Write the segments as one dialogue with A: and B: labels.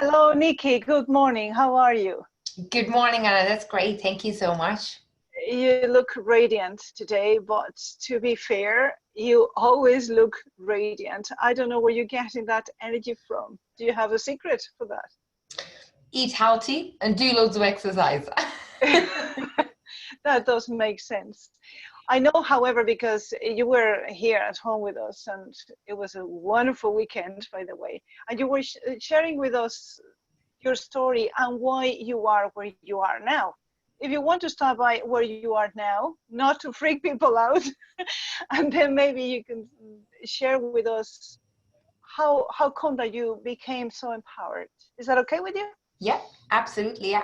A: Hello, Nikki. Good morning. How are you?
B: Good morning, Anna. That's great. Thank you so much.
A: You look radiant today, but to be fair, you always look radiant. I don't know where you're getting that energy from. Do you have a secret for
B: Eat healthy and do loads of exercise.
A: that? That does make sense. I know, however, because you were here at home with us, and it was a wonderful weekend, by the way, and you were sharing with us your story and why you are where you are now. If you want to start by where you are now, not to freak people out, and then maybe you can share with us how come that you became so empowered. Is that okay with you?
B: Yeah, absolutely. Yeah.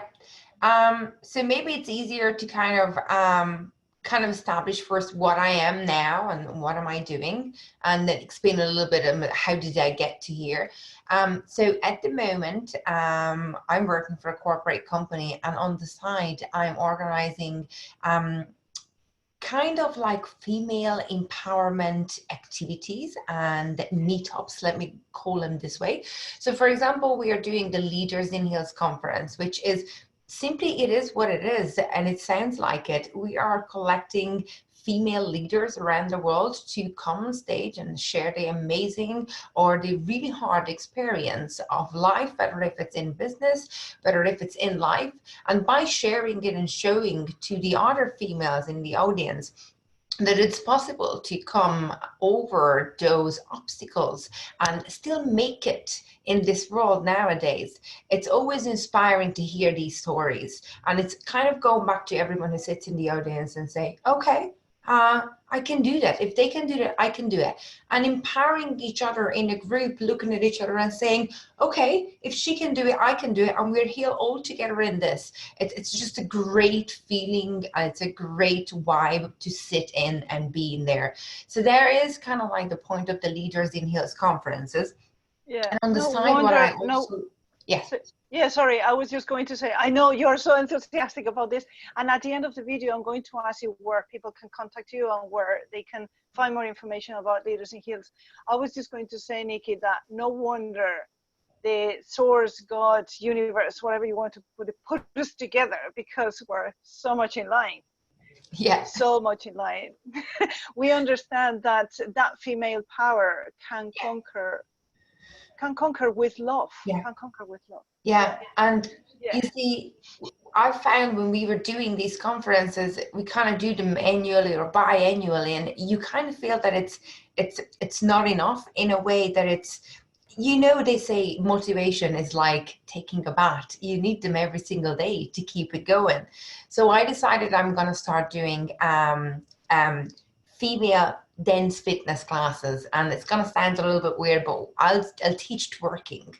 B: So maybe it's easier to kind of establish first what I am now and what am I doing, and then explain a little bit of how did I get to here. So at the moment, I'm working for a corporate company, and on the side, I'm organizing kind of like female empowerment activities and meetups, let me call them this way. So for example, we are doing the Leaders in Heels conference, which is simply, it is what it is, and it sounds like it. We are collecting female leaders around the world to come on stage and share the amazing or the really hard experience of life, whether if it's in business, whether if it's in life. And by sharing it and showing to the other females in the audience that it's possible to come over those obstacles and still make it in this world nowadays. It's always inspiring to hear these stories. And it's kind of going back to everyone who sits in the audience and say, okay, I can do that. If they can do that, I can do it. And empowering each other in a group, looking at each other and saying, okay, if she can do it, I can do it. And we're here all together in this. It's just a great feeling. And it's a great vibe to sit in and be in there. So there is kind of like the point of the Leaders in Heels conferences.
A: Yeah.
B: And on the
A: No
B: side, what I
A: wonder. No.
B: also, yeah.
A: Yeah, sorry, I was just going to say, I know you're so enthusiastic about this. And at the end of the video, I'm going to ask you where people can contact you and where they can find more information about Leaders in Heels. I was just going to say, Nikki, that no wonder the source, God, universe, whatever you want to put us together, because we're so much in line.
B: Yeah.
A: So much in line. We understand that that female power can conquer with love.
B: Yeah.
A: Can conquer with love.
B: Yeah. And
A: Yeah.
B: you see, I found when we were doing these conferences, we kind of do them annually or biannually, and you kind of feel that it's not enough in a way that it's, you know, they say motivation is like taking a bath. You need them every single day to keep it going. So I decided I'm going to start doing female dense fitness classes, and it's going to sound a little bit weird, but I'll teach twerking.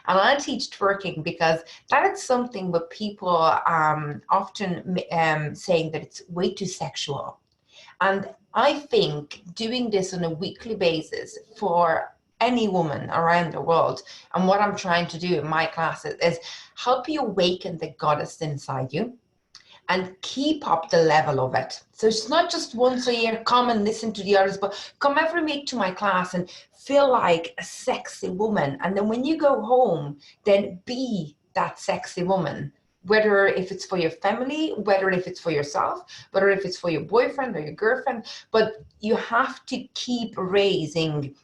B: And I'll teach twerking because that is something that people often saying that it's way too sexual. And I think doing this on a weekly basis for any woman around the world, and what I'm trying to do in my classes is help you awaken the goddess inside you and keep up the level of it. So it's not just once a year, come and listen to the others, but come every week to my class and feel like a sexy woman. And then when you go home, then be that sexy woman, whether if it's for your family, whether if it's for yourself, whether if it's for your boyfriend or your girlfriend, but you have to keep raising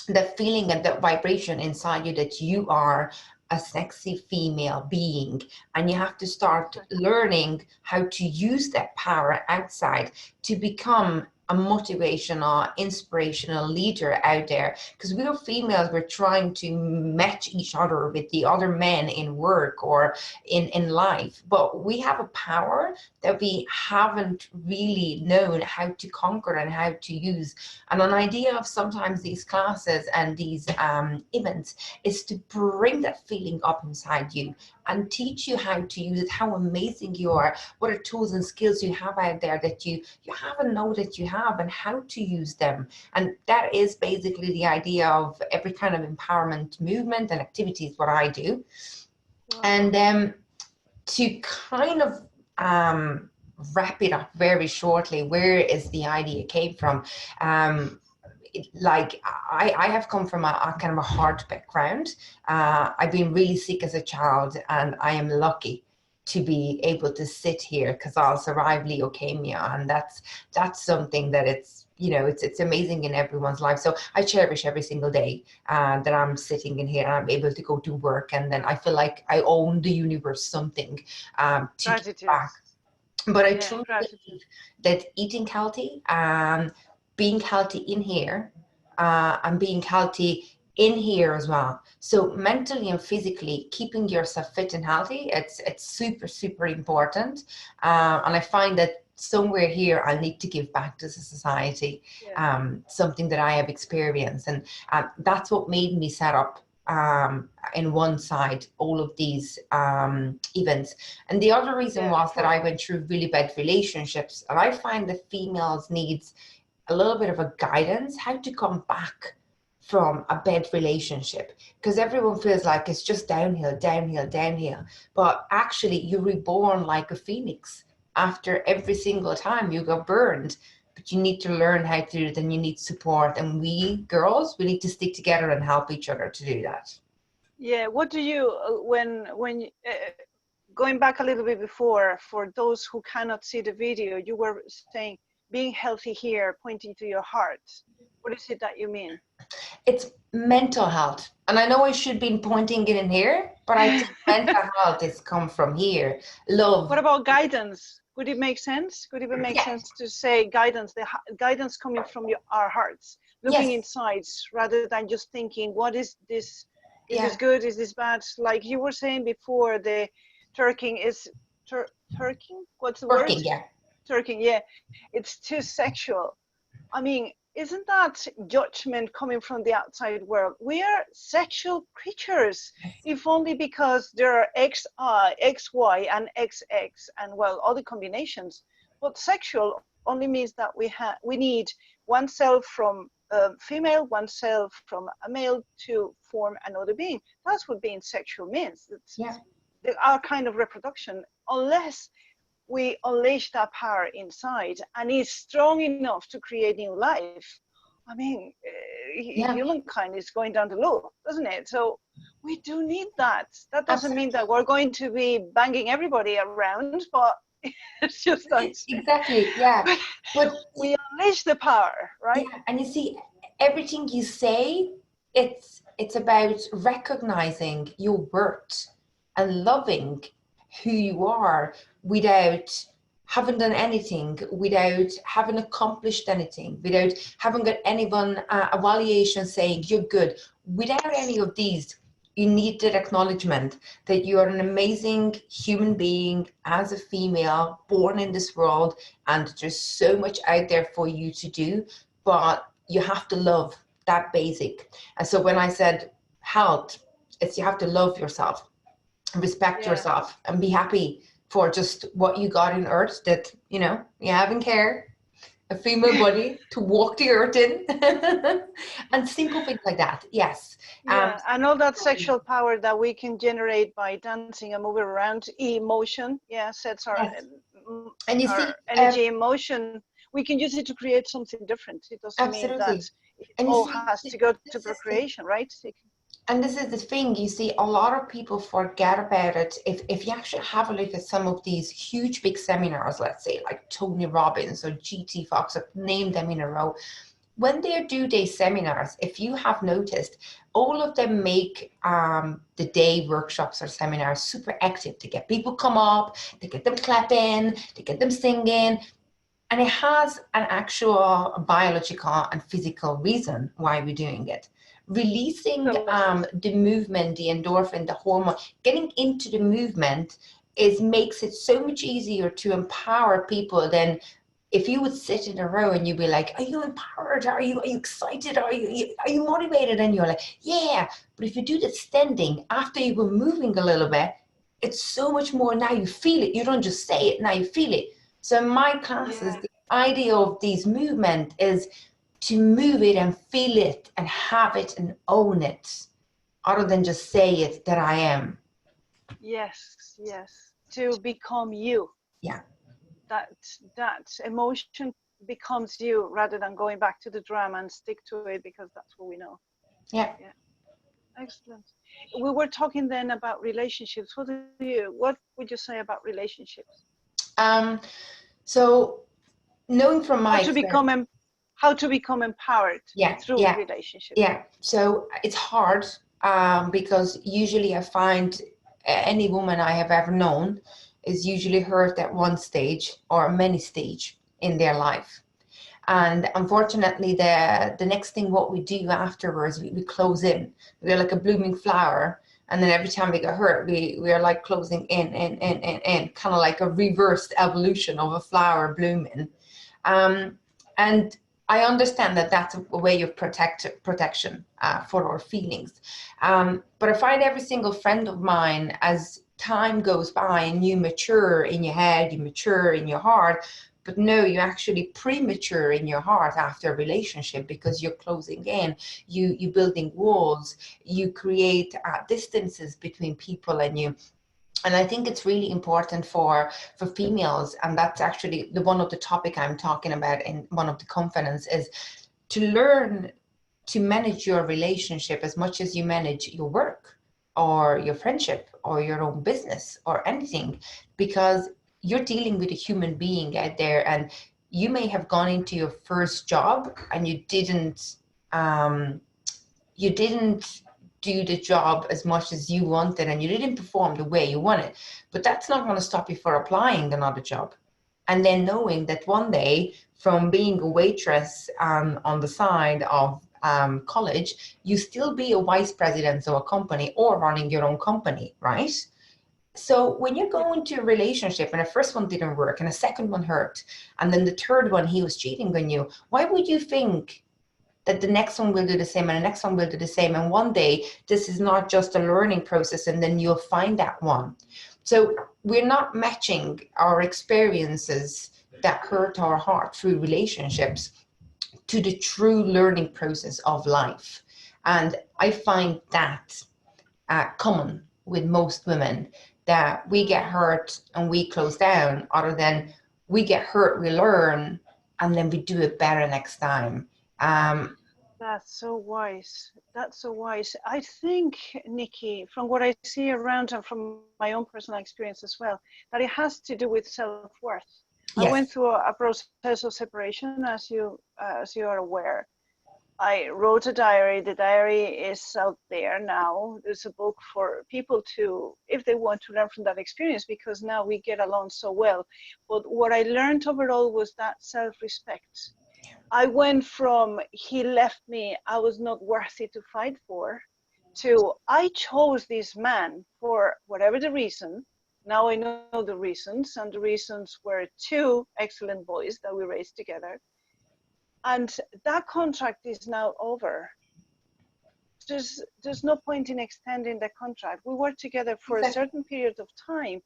B: the feeling and that vibration inside you that you are a sexy female being, and you have to start learning how to use that power outside to become a motivational, inspirational leader out there. Because we are females, we're trying to match each other with the other men in work or in life, but we have a power that we haven't really known how to conquer and how to use. And an idea of sometimes these classes and these events is to bring that feeling up inside you and teach you how to use it, how amazing you are, what are tools and skills you have out there that you haven't know that you have, and how to use them. And that is basically the idea of every kind of empowerment movement and activities, what I do. Wow. And to kind of wrap it up very shortly, where is the idea came from? like I have come from a kind of a hard background. I've been really sick as a child, and I am lucky to be able to sit here because I'll survive leukemia, and that's something that it's, you know, it's amazing in everyone's life. So I cherish every single day that I'm sitting in here and I'm able to go to work, and then I feel like I own the universe something to give
A: Gratitude.
B: back. But I
A: Yeah,
B: truly
A: gratitude.
B: believe that eating healthy, being healthy in here, and being healthy in here as well. So mentally and physically, keeping yourself fit and healthy, it's super, super important. And I find that somewhere here I need to give back to the society,
A: Yeah.
B: something that I have experienced. And that's what made me set up in one side all of these events. And the other reason
A: Yeah,
B: was that
A: for
B: I went through really bad relationships, and I find that females needs a little bit of a guidance how to come back from a bad relationship, because everyone feels like it's just downhill, downhill, downhill. But actually, you're reborn like a phoenix. After every single time you got burned, but you need to learn how to do it, and you need support. And we girls, we need to stick together and help each other to do that.
A: yeah. What do you going back a little bit before, for those who cannot see the video, you were saying being healthy here, pointing to your heart. What is it that you mean?
B: It's mental health. And I know I should be pointing it in here, but I think mental health is come from here.
A: What
B: Love.
A: about guidance? Would it make sense? Could it even make
B: Yeah.
A: sense to say guidance, the guidance coming from our hearts, looking
B: Yes.
A: inside rather than just thinking, what is this? Is this
B: Yeah.
A: good? Is this bad? Like you were saying before, the turking is turking. What's the word?
B: Working. Yeah.
A: Turking. Yeah, it's too sexual. I mean, isn't that judgment coming from the outside world? We are sexual creatures, if only because there are XI, XY, and XX, and well, other combinations. But sexual only means that we need one cell from a female, one cell from a male to form another being. That's what being sexual means. It's
B: Yeah.
A: our kind of reproduction, unless we unleash that power inside and is strong enough to create new life. I mean,
B: Yeah.
A: humankind is going down the low, doesn't it? So we do need that. That doesn't mean
B: Absolutely.
A: that we're going to be banging everybody around, but it's just that
B: Exactly. Yeah. But
A: we unleash the power,
B: yeah,
A: right?
B: and you see, everything you say, it's about recognizing your worth and loving who you are without having done anything, without having accomplished anything, without having got anyone evaluation saying you're good. Without any of these, you need that acknowledgement that you are an amazing human being as a female born in this world, and there's so much out there for you to do, but you have to love that basic. And so when I said health, it's you have to love yourself, respect
A: Yeah.
B: yourself, and be happy for just what you got in earth, that you know you haven't care a female body to walk the earth in. And simple things like that. Yes.
A: Yeah, and all that sexual power that we can generate by dancing and moving around, emotion, yeah, sets
B: Yes. And you see,
A: our energy in motion. We can use it to create something different. It doesn't mean that
B: absolutely.
A: it
B: And you
A: all
B: see,
A: has to go to
B: this is the
A: procreation, right?
B: And this is the thing, you see, a lot of people forget about it. If you actually have a look at some of these huge big seminars, let's say like Tony Robbins or GT Fox, or name them in a row, when they do these seminars, if you have noticed, all of them make the day workshops or seminars super active to get people come up, to get them clapping, to get them singing. And it has an actual biological and physical reason why we're doing it. Releasing
A: Tell us.
B: the movement, the endorphin, the hormone, getting into the movement makes it so much easier to empower people than if you would sit in a row and you'd be like, are you empowered? Are you excited? Are you motivated? And you're like, yeah. But if you do the standing after you were moving a little bit, it's so much more. Now you feel it. You don't just say it, now you feel it. So in my classes,
A: Yeah.
B: the idea of these movement is to move it and feel it and have it and own it, other than just say it that I am.
A: Yes, yes. To become you.
B: Yeah.
A: That that emotion. becomes you rather than going back to the drama and stick to it because that's what we know.
B: Yeah.
A: Yeah. Excellent. We were talking then about relationships. What would you say about relationships?
B: So knowing from
A: How
B: my
A: to
B: experience,
A: become how to become empowered
B: yeah,
A: through
B: yeah,
A: relationships.
B: yeah. So it's hard because usually I find any woman I have ever known is usually hurt at one stage or many stage in their life. And unfortunately, the next thing what we do afterwards, we close in. We're like a blooming flower. And then every time we get hurt, we are like closing in, kind of like a reversed evolution of a flower blooming. And I understand that that's a way of protection for our feelings. But I find every single friend of mine, as time goes by and you mature in your head, you mature in your heart, but no, you actually premature in your heart after a relationship because you're closing in, you building walls, you create distances between people and you. And I think it's really important for females, and that's actually the one of the topic I'm talking about in one of the conference, is to learn to manage your relationship as much as you manage your work or your friendship or your own business or anything, because you're dealing with a human being out there, and you may have gone into your first job and you didn't do the job as much as you wanted and you didn't perform the way you wanted, but that's not going to stop you for applying another job. And then knowing that one day, from being a waitress on the side of college, you still be a vice president of a company or running your own company, right? So when you go into a relationship and the first one didn't work and the second one hurt, and then the third one, he was cheating on you, why would you think that the next one will do the same and the next one will do the same? And one day, this is not just a learning process and then you'll find that one. So we're not matching our experiences that hurt our heart through relationships to the true learning process of life. And I find that common with most women, that we get hurt and we close down, other than we get hurt, we learn, and then we do it better next time.
A: That's so wise. That's so wise. I think, Nikki, from what I see around and from my own personal experience as well, that it has to do with self-worth. I
B: Yes.
A: went through a process of separation, as you are aware. I wrote a diary. The diary is out there now. There's a book for people to, if they want to learn from that experience, because now we get along so well. But what I learned overall was that self-respect. I went from he left me, I was not worthy to fight for, to I chose this man for whatever the reason. Now I know the reasons, and the reasons were two excellent boys that we raised together. And that contract is now over. There's no point in extending the contract. We worked together for a certain period of time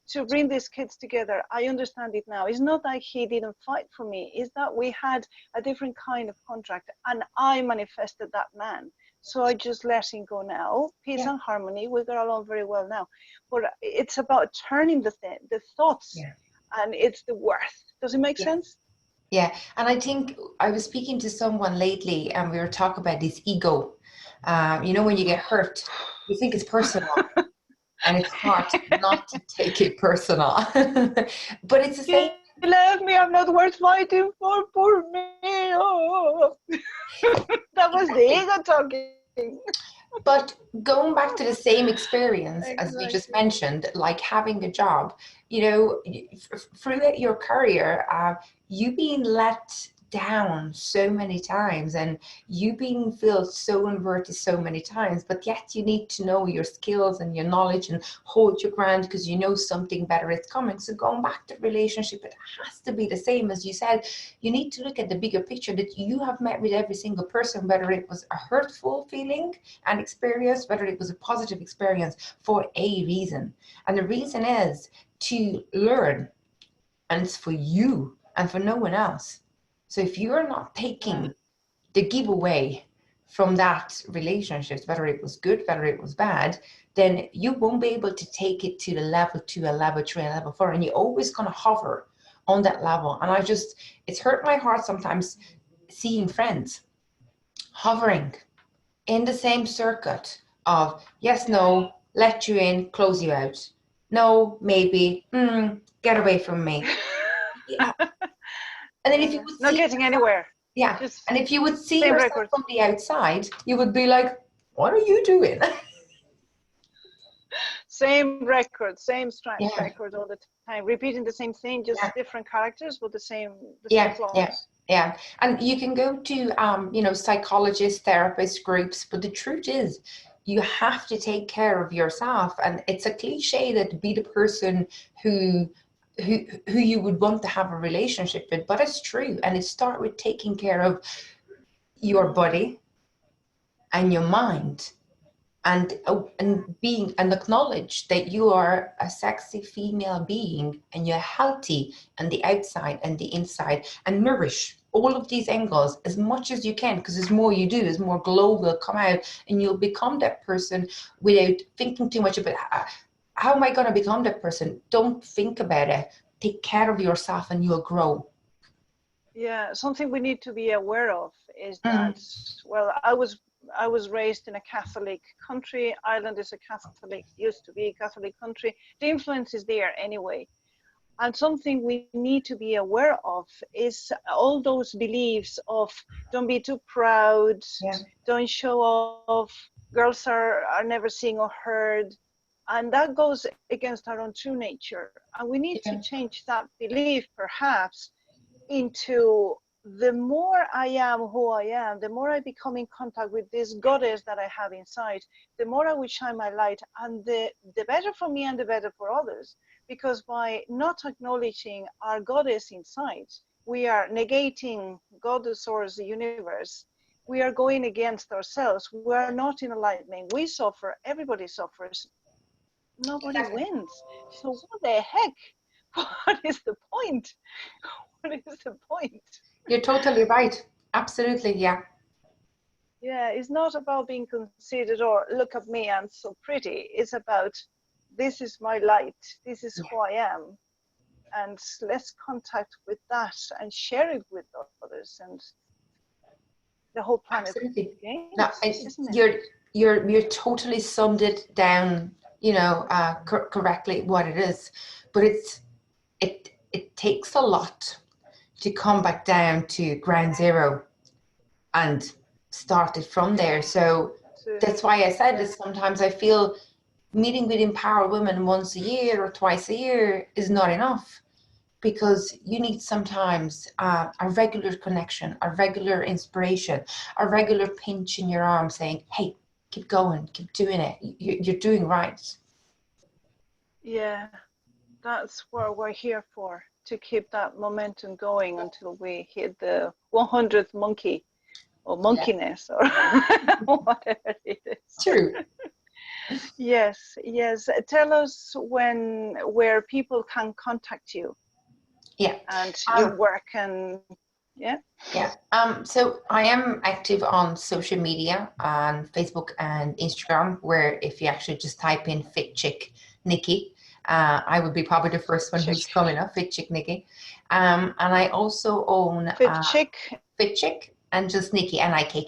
A: to bring these kids together. I understand it now. It's not like he didn't fight for me. It's that we had a different kind of contract, and I manifested that man. So I just let him go now. Peace and harmony. We got along very well now. But it's about turning the thoughts, and it's the worth. Does it make sense?
B: Yeah, and I think I was speaking to someone lately, and we were talking about this ego. When you get hurt, you think it's personal, and it's hard not to take it personal. But it's the same.
A: You left me. I'm not worth fighting for. Poor me. Oh. That was the ego talking.
B: But going back to the same experience as we just mentioned, like having a job, throughout your career, you being let down so many times and you being feel so inverted so many times, but yet you need to know your skills and your knowledge and hold your ground because you know something better is coming. So going back to relationship, it has to be the same. As you said, you need to look at the bigger picture that you have met with every single person, whether it was a hurtful feeling and experience, whether it was a positive experience, for a reason. And the reason is to learn, and it's for you and for no one else. So if you're not taking the giveaway from that relationship, whether it was good, whether it was bad, then you won't be able to take it to the level 2, a level 3, a level 4, and you're always going to hover on that level. And it's hurt my heart sometimes seeing friends hovering in the same circuit of yes, no, let you in, close you out. No, maybe, get away from me. Yeah. And then if you would
A: not
B: see
A: getting
B: yourself,
A: anywhere.
B: yeah,
A: Just
B: and if you would see
A: same
B: yourself
A: record.
B: from the outside, you would be like, what are you doing?
A: Same record, same
B: Yeah,
A: record all the time, repeating the same thing, just
B: yeah,
A: different characters with the same
B: yeah, yeah,
A: flaws.
B: yeah. And you can go to psychologists, therapist groups, but the truth is you have to take care of yourself. And it's a cliche that be the person who who you would want to have a relationship with, but it's true. And it starts with taking care of your body and your mind, and being and acknowledge that you are a sexy female being and you're healthy on the outside and the inside, and nourish all of these angles as much as you can, because there's more you do, there's more glow will come out, and you'll become that person without thinking too much about how am I going to become that person. Don't think about it. Take care of yourself and you'll grow.
A: Yeah, something we need to be aware of is
B: Mm.
A: that, well, I was raised in a Catholic country. Ireland is a Catholic, used to be a Catholic country. The influence is there anyway. And something we need to be aware of is all those beliefs of don't be too proud,
B: Yeah,
A: don't show off, girls are never seen or heard. And that goes against our own true nature. And we need to
B: yeah,
A: change that belief perhaps into the more I am who I am, the more I become in contact with this goddess that I have inside, the more I will shine my light, and the better for me and the better for others. Because by not acknowledging our goddess inside, we are negating God, the source, the universe. We are going against ourselves. We are not in alignment. We suffer. Everybody suffers. Nobody
B: exactly.
A: wins. So what the heck? What is the point? What is the point?
B: You're totally right. Absolutely, yeah.
A: Yeah, it's not about being conceited or look at me, I'm so pretty. It's about this is my light, this is who I am, and let's contact with that and share it with others, and the whole planet
B: Absolutely. No,
A: gains, isn't it?
B: you're totally summed it down, correctly what it is. But it takes a lot to come back down to ground zero and start it from there. So
A: So,
B: that's why I said
A: yeah,
B: this. Sometimes I feel meeting with empowered women once a year or twice a year is not enough, because you need sometimes a regular connection, a regular inspiration, a regular pinch in your arm saying, hey, keep going, keep doing it. You're doing right.
A: yeah, that's what we're here for, to keep that momentum going until we hit the 100th monkey or
B: Yeah,
A: monkeyness or whatever it is.
B: true.
A: Yes, yes. Tell us where people can contact you
B: Yeah.
A: and your
B: Um,
A: work, and yeah.
B: yeah. So I am active on social media on Facebook and Instagram, where if you actually just type in Fit Chick Nikki, I would be probably the first one
A: Chick.
B: who's coming up, Fit Chick Nikki. And I also own
A: Fit chick.
B: Fit Chick and just Nikki, Nikki.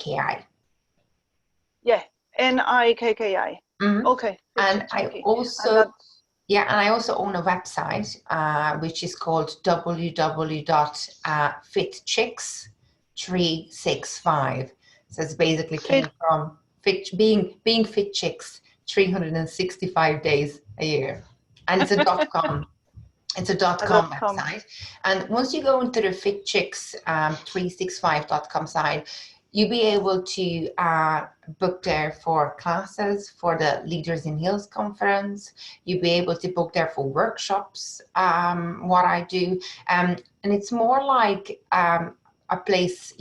A: Yeah. Nikki.
B: Mm-hmm.
A: Okay. Fit
B: And
A: chick Nikki. And that's
B: and I also own a website, which is called www.fitchicks365. So it's basically
A: fit.
B: came from being fit chicks 365 days a year. And it's a .com. It's a
A: A
B: .com
A: .com.
B: website. And once you go into the FitChicks 365.com site, you'll be able to book there for classes for the Leaders in Heels conference. You'll be able to book there for workshops, what I do. And it's more like a place,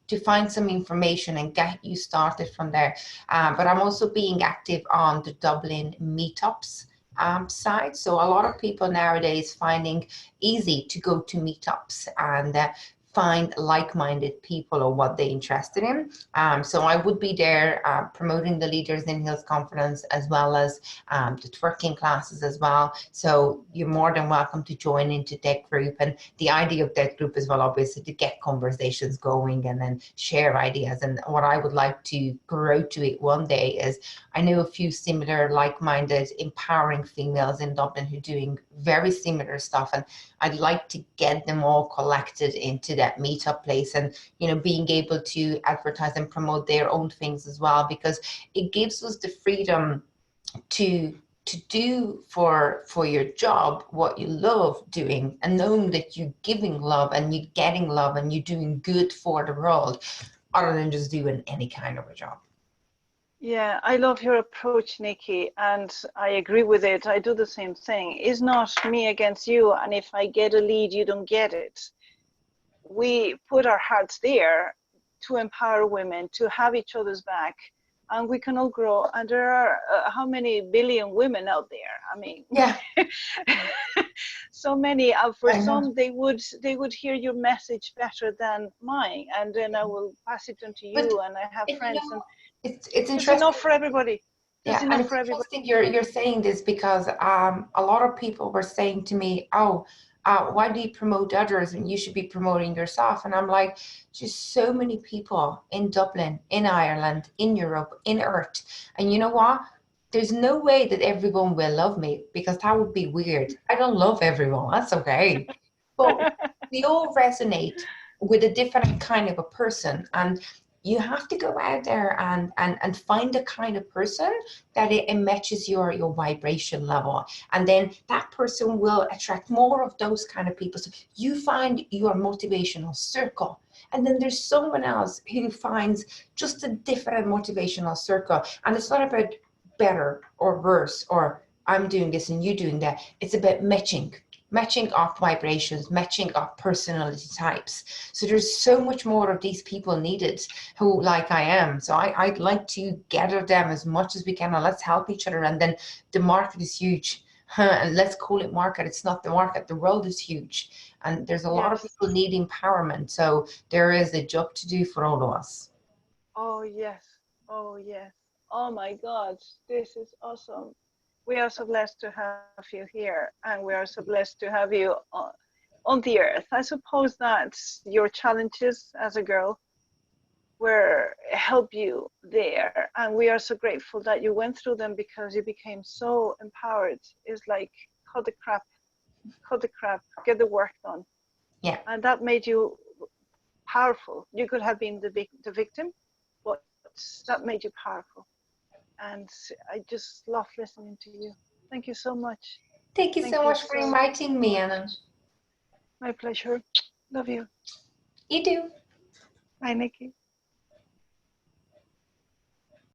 B: to find some information and get you started from there. But I'm also being active on the Dublin meetups side. So a lot of people nowadays finding easy to go to meetups and find like-minded people or what they're interested in. So I would be there promoting the Leaders in Health Conference, as well as the twerking classes as well. So you're more than welcome to join into that group. And the idea of that group as well, obviously, to get conversations going and then share ideas. And what I would like to grow to it one day is, I know a few similar like-minded empowering females in Dublin who are doing very similar stuff, and I'd like to get them all collected into that meetup place, and being able to advertise and promote their own things as well, because it gives us the freedom to do for your job what you love doing, and knowing that you're giving love and you're getting love and you're doing good for the world, other than just doing any kind of a job.
A: Yeah, I love your approach, Nikki, and I agree with it. I do the same thing. It's not me against you, and if I get a lead, you don't get it. We put our hearts there to empower women, to have each other's back, and we can all grow. And there are how many billion women out there? I mean,
B: yeah.
A: So many. For some, they would hear your message better than mine, and then I will pass it on to you. And I have friends, and
B: it's interesting.
A: There's enough for everybody.
B: Yeah, and it's interesting you're saying this, because a lot of people were saying to me, "Oh, why do you promote others and you should be promoting yourself?" And I'm like, just so many people in Dublin, in Ireland, in Europe, in Earth, and you know what? There's no way that everyone will love me, because that would be weird. I don't love everyone. That's okay, but we all resonate with a different kind of a person, and you have to go out there and find the kind of person that it matches your vibration level, and then that person will attract more of those kind of people. So you find your motivational circle, and then there's someone else who finds just a different motivational circle. And it's not about better or worse, or I'm doing this and you doing that. It's about matching off vibrations, matching off personality types. So there's so much more of these people needed who, like I am. So I'd like to gather them as much as we can, and let's help each other. And then the market is huge. And let's call it market. It's not the market. The world is huge. And there's a lot of people need empowerment. So there is a job to do for all of us.
A: Oh, yes. Oh, yes. Oh, my God. This is awesome. We are so blessed to have you here, and we are so blessed to have you on the earth. I suppose that your challenges as a girl were help you there, and we are so grateful that you went through them, because you became so empowered. It's like, cut the crap, get the work done.
B: Yeah.
A: And that made you powerful. You could have been the victim, but that made you powerful. And I just love listening to you. Thank you so much.
B: Thank you so much for inviting me, Anna.
A: My pleasure. Love you.
B: You do.
A: Bye, Nikki.